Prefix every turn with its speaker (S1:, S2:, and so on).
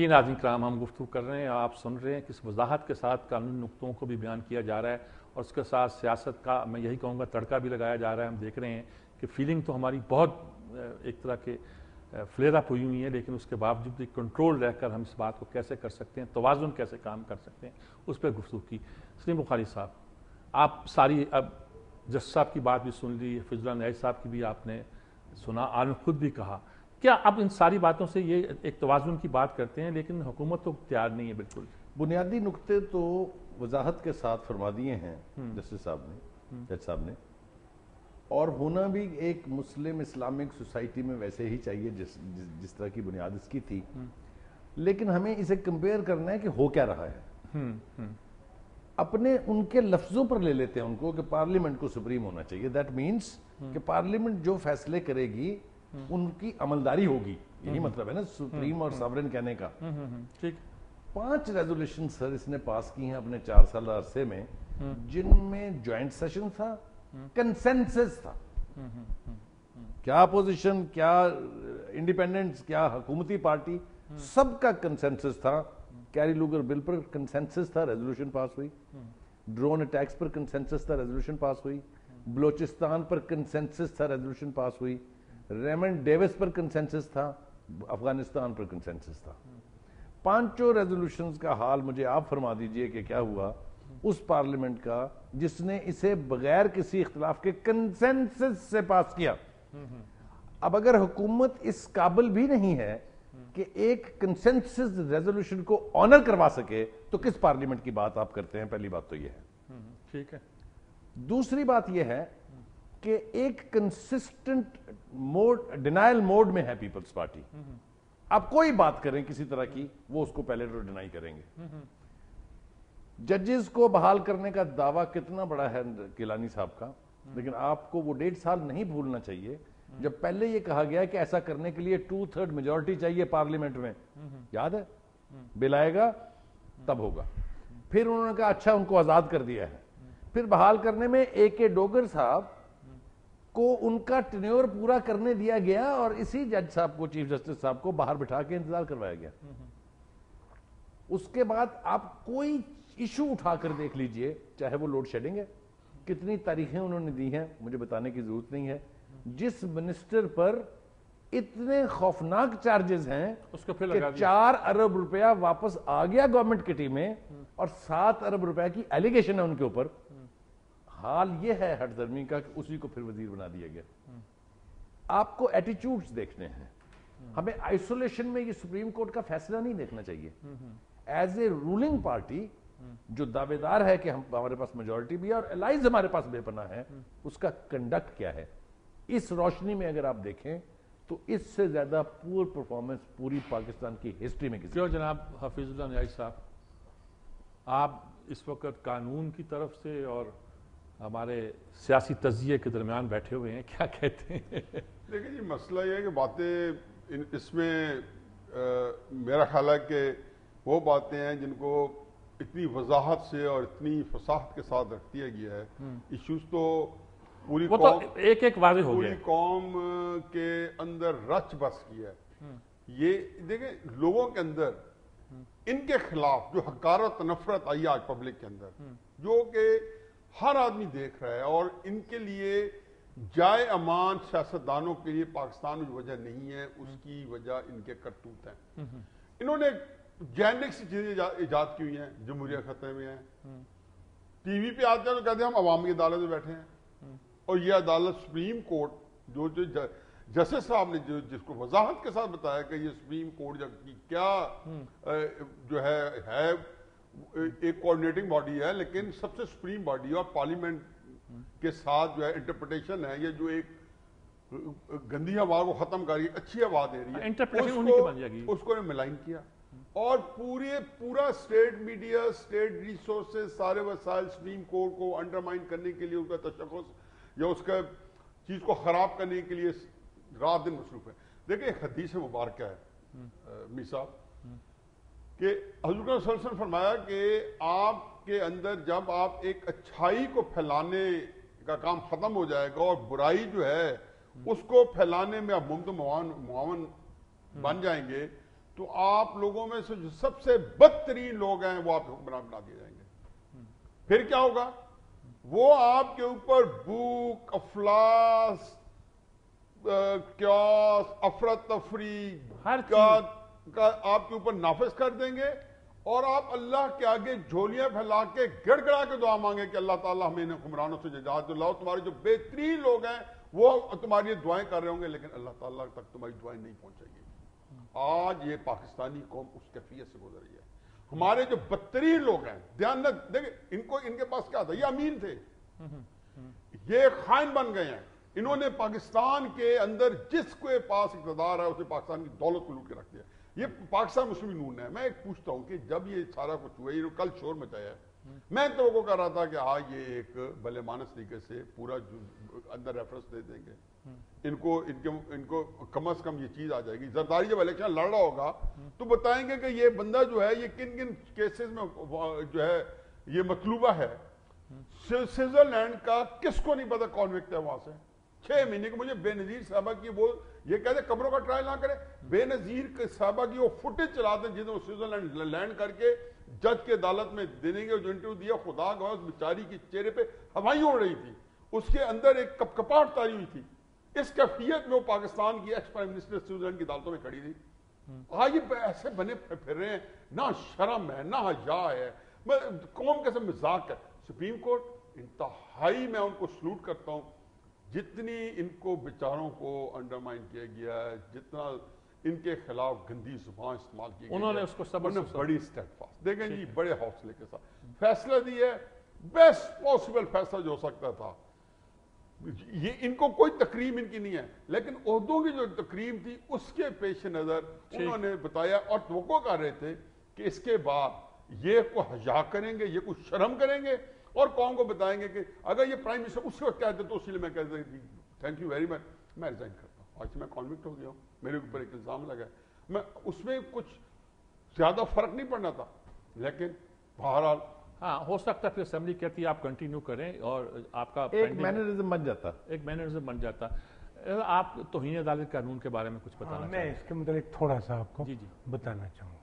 S1: جی ناظرین کرام، ہم گفتگو کر رہے ہیں، آپ سن رہے ہیں، کس وضاحت کے ساتھ قانونی نقطوں کو بھی بیان کیا جا رہا ہے اور اس کے ساتھ سیاست کا میں یہی کہوں گا تڑکا بھی لگایا جا رہا ہے۔ ہم دیکھ رہے ہیں کہ فیلنگ تو ہماری بہت ایک طرح کے فلیئر اپ ہوئی ہوئی ہیں، لیکن اس کے باوجود بھی کنٹرول رہ کر ہم اس بات کو کیسے کر سکتے ہیں، توازن کیسے کام کر سکتے ہیں، اس پہ گفتگو کی۔ سلیم بخاری صاحب، آپ ساری اب جسٹس صاحب کی بات بھی سن لی، حفیظ اللہ نیاز صاحب کی بھی آپ نے سنا، آپ نے خود بھی کہا، کیا اب ان ساری باتوں سے یہ ایک توازن کی بات کرتے ہیں لیکن حکومت تو تیار نہیں ہے بالکل؟
S2: بنیادی نقطے تو وضاحت کے ساتھ فرما دیے ہیں جسٹس صاحب نے، جج صاحب نے، اور ہونا بھی ایک مسلم اسلامک سوسائٹی میں ویسے ہی چاہیے جس طرح کی بنیاد اس کی تھی، لیکن ہمیں اسے کمپیئر کرنا ہے کہ ہو کیا رہا ہے۔ اپنے ان کے لفظوں پر لے لیتے ہیں ان کو کہ پارلیمنٹ کو سپریم ہونا چاہیے، دیٹ مینس کہ پارلیمنٹ جو فیصلے کرے گی ان کی عملداری ہوگی، یہی مطلب ہے نا سپریم اور ساورن کہنے کا۔ 5 ریزولوشن سر اس نے پاس کی ہیں اپنے 4 سال عرصے میں، جن میں جوائنٹ سیشن تھا، کنسنسس تھا، کیا اپوزیشن، کیا انڈیپینڈنٹس، کیا حکومتی پارٹی، سب کا کنسنسس تھا۔ کیری لوگر بل پر کنسنسس تھا، ریزولوشن پاس ہوئی۔ ڈرون اٹیکس پر کنسنسس تھا، ریزولوشن پاس ہوئی۔ بلوچستان پر کنسنسس تھا، ریزولوشن پاس ہوئی۔ ریمنڈ ڈیوس پر کنسنسس تھا، افغانستان پر کنسنسس تھا۔ 5 ریزولوشنز کا حال مجھے آپ فرما دیجئے کہ کیا ہوا اس پارلیمنٹ کا جس نے اسے بغیر کسی اختلاف کے کنسنسس سے پاس کیا۔ اب اگر حکومت اس قابل بھی نہیں ہے کہ ایک کنسنسس ریزولوشن کو آنر کروا سکے تو کس پارلیمنٹ کی بات آپ کرتے ہیں؟ پہلی بات تو یہ ہے۔
S1: ٹھیک ہے۔
S2: دوسری بات یہ ہے کہ ایک کنسسٹنٹ موڈ، ڈینائل موڈ میں ہے پیپلز پارٹی۔ آپ کوئی بات کریں کسی طرح کی، وہ اس کو پہلے تو ڈینائی کریں گے۔ ججز کو بحال کرنے کا دعویٰ کتنا بڑا ہے کیلانی صاحب کا، لیکن آپ کو وہ 1.5 سال نہیں بھولنا چاہیے جب پہلے یہ کہا گیا کہ ایسا کرنے کے لیے 2/3 میجورٹی چاہیے پارلیمنٹ میں، یاد ہے؟ بل آئے گا تب ہوگا۔ پھر انہوں نے کہا اچھا ان کو آزاد کر دیا ہے، پھر بحال کرنے میں AK ڈوگر صاحب کو ان کا ٹینیور پورا کرنے دیا گیا اور اسی جج صاحب کو، چیف جسٹس صاحب کو باہر بٹھا کے انتظار کروایا گیا۔ اس کے بعد آپ کوئی ایشو اٹھا کر دیکھ لیجئے، چاہے وہ لوڈ شیڈنگ ہے، کتنی تاریخیں انہوں نے دی ہیں مجھے بتانے کی ضرورت نہیں ہے، جس منسٹر پر اتنے خوفناک چارجز ہیں کہ 4 ارب روپیہ واپس آ گیا گورنمنٹ کٹی میں اور 7 ارب روپے کی ایلیگیشن ہے ان کے اوپر۔ حال یہ ہے ہٹ درمی کا کہ اسی کو پھر وزیر بنا دیا گیا۔ آپ کو ایٹیچیوڈز دیکھنے ہیں، ہمیں آئسولیشن میں یہ سپریم کورٹ کا فیصلہ نہیں دیکھنا چاہیے۔ ایز اے رولنگ پارٹی جو دعوے دار ہے کہ ہمارے پاس میجورٹی بھی ہے اور الائز ہمارے پاس بے پناہ ہے، اس کا کنڈکٹ کیا ہے؟ اس روشنی میں اگر آپ دیکھیں تو اس سے زیادہ پور پرفارمنس پوری پاکستان کی ہسٹری میں کسی۔
S1: جو جناب حفیظ اللہ نیاز صاحب، آپ اس وقت قانون کی طرف سے اور ہمارے سیاسی تجزیے کے درمیان بیٹھے ہوئے ہیں، کیا کہتے ہیں؟
S3: دیکھیں جی، مسئلہ یہ ہے کہ باتیں اس میں میرا خیال ہے کہ وہ باتیں ہیں جن کو اتنی وضاحت سے اور اتنی فصاحت کے ساتھ رکھ دیا گیا ہے۔ ایشوز تو پوری
S1: ایک واضح ہو گیا،
S3: پوری قوم کے اندر رچ بس کیا ہے۔ یہ دیکھیں لوگوں کے اندر ان کے خلاف جو حقارت نفرت آئی آج پبلک کے اندر، جو کہ ہر آدمی دیکھ رہا ہے، اور ان کے لیے جائے امان سیاستدانوں کے لیے پاکستان میں جو وجہ نہیں ہے، اس کی وجہ ان کے کرتوت ہیں۔ انہوں نے جینرک سی چیزیں ایجاد کی ہوئی ہیں، جمہوریہ خطرے میں ہیں۔ ٹی وی پہ آتے ہیں تو کہتے ہیں ہم عوام کی عدالت میں بیٹھے ہیں، اور یہ عدالت سپریم کورٹ جو جسٹس صاحب نے جس کو وضاحت کے ساتھ بتایا کہ یہ سپریم کورٹ کیا جو ہے ایک کوآرڈینیٹنگ باڈی ہے، لیکن سب سے سپریم باڈی ہے، اور پارلیمنٹ کے ساتھ جو ہے انٹرپریٹیشن ہے، یہ جو ایک گندی آواز کو ختم کر رہی ہے، اچھی آواز دے رہی ہے، اس کو نے ملائن کیا۔ اور پورا اسٹیٹ میڈیا، اسٹیٹ ریسورسز، سارے وسائل سپریم کورٹ کو انڈرمائن کرنے کے لیے، اس کا تشخص یا اس کا چیز کو خراب کرنے کے لیے رات دن مصروف ہے۔ دیکھیں ایک حدیث مبارکہ ہے می صاحب کہ حضور صلی اللہ علیہ وسلم فرمایا کہ آپ کے اندر جب آپ ایک اچھائی کو پھیلانے کا کام ختم ہو جائے گا اور برائی جو ہے اس کو پھیلانے میں آپ معاون بن جائیں گے، تو آپ لوگوں میں سے جو سب سے بدترین لوگ ہیں وہ آپ حکمران بنا دیے جائیں گے. پھر کیا ہوگا؟ وہ آپ کے اوپر بھوک، افلاس، کیاس، افراتفری کا آپ کے اوپر نافذ کر دیں گے، اور آپ اللہ کے آگے جھولیاں پھیلا کے گڑ گڑا کے دعا مانگے کہ اللہ تعالیٰ ہمیں ان حکمرانوں سے نجات دلاؤ. تمہارے جو بہترین لوگ ہیں وہ تمہاری دعائیں کر رہے ہوں گے، لیکن اللہ تعالیٰ تک تمہاری دعائیں نہیں پہنچیں گی. آج یہ پاکستانی قوم اس کیفیت سے گزر رہی ہے. ہمارے جو بدترین لوگ ہیں، دھیان دیکھیں ان کے پاس کیا تھا؟ یہ امین تھے، یہ خائن بن گئے ہیں. انہوں نے پاکستان کے اندر جس کے پاس اقتدار ہے اسے پاکستان کی دولت کو لوٹ کے رکھ دیا. یہ پاکستان مسلم نون ہے. میں ایک پوچھتا ہوں کہ جب یہ سارا کچھ ہوا، یہ کل شور مچایا ہے، میں توقع کر رہا تھا کہ ہاں یہ ایک بھلے مانس طریقے سے پورا اندر ریفرنس دے دیں گے، ان کو کم از کم یہ چیز آ جائے گی. زرداری جب الیکشن لڑ رہا ہوگا تو بتائیں گے کہ یہ بندہ جو ہے یہ کن کن کیسز میں جو ہے یہ مطلوبہ ہے. سوئٹزرلینڈ کا کس کو نہیں پتا کانوکٹ ہے وہاں سے 6 مہینے کے. مجھے بے نظیر صاحبہ کی وہ یہ کہتے قبروں کا ٹرائل نہ کرے. بے نظیر صاحبہ کی وہ فوٹیج چلاتے ہیں جنہوں سوئٹزرلینڈ لینڈ کر کے جج کے عدالت میں دینے کے جو انٹرویو دیا، خدا گواہ اس بیچاری کی چہرے پہ ہوائیں اڑ رہی تھی، اس کے اندر ایک کپکپاہٹ تاری ہوئی تھی. اس کیفیت میں وہ پاکستان کی ایکس پرائم منسٹر سوئٹزرلینڈ کی عدالتوں میں کھڑی تھی. آج یہ ایسے بنے پھر رہے ہیں، نہ شرم ہے نہ حیا ہے. قوم کیسے مذاق ہے. سپریم کورٹ انتہائی میں ان کو سلوٹ کرتا ہوں، جتنی ان کو بیچاروں کو انڈرمائن کیا گیا ہے، جتنا ان کے خلاف گندی زبان استعمال کی گئی،
S1: انہوں نے اس کو صبر سے
S3: بڑی اسٹیپ فاسٹ دیکھیں جی، بڑے حوصلے کے ساتھ فیصلہ دیا ہے، بیسٹ پاسبل فیصلہ جو ہو سکتا تھا. یہ ان کو کوئی تکریم ان کی نہیں ہے، لیکن عہدوں کی جو تکریم تھی اس کے پیش نظر انہوں نے بتایا اور توقع کر رہے تھے کہ اس کے بعد یہ کو حیا کریں گے، یہ کو شرم کریں گے اور قوم کو بتائیں گے کہ اگر یہ پرائم منسٹر اس وقت کہتے تو اسی لیے میں کہتا ہوں تھینک یو ویری مچ، میں ریزائن کرتا ہوں. آج میں کنوکٹ ہو گیا ہوں، میرے اوپر ایک الزام لگا ہے، میں اس میں کچھ زیادہ فرق نہیں پڑنا تھا، لیکن بہرحال
S1: ہاں ہو سکتا ہے پھر اسمبلی کہتی ہے آپ کنٹینیو کریں اور آپ کا
S2: ایک مینرزم بن جاتا،
S1: ایک مینرزم بن جاتا. آپ توہین عدالت قانون کے بارے میں کچھ بتانا
S4: میں اس کے متعلق تھوڑا سا آپ کو بتانا چاہوں گا.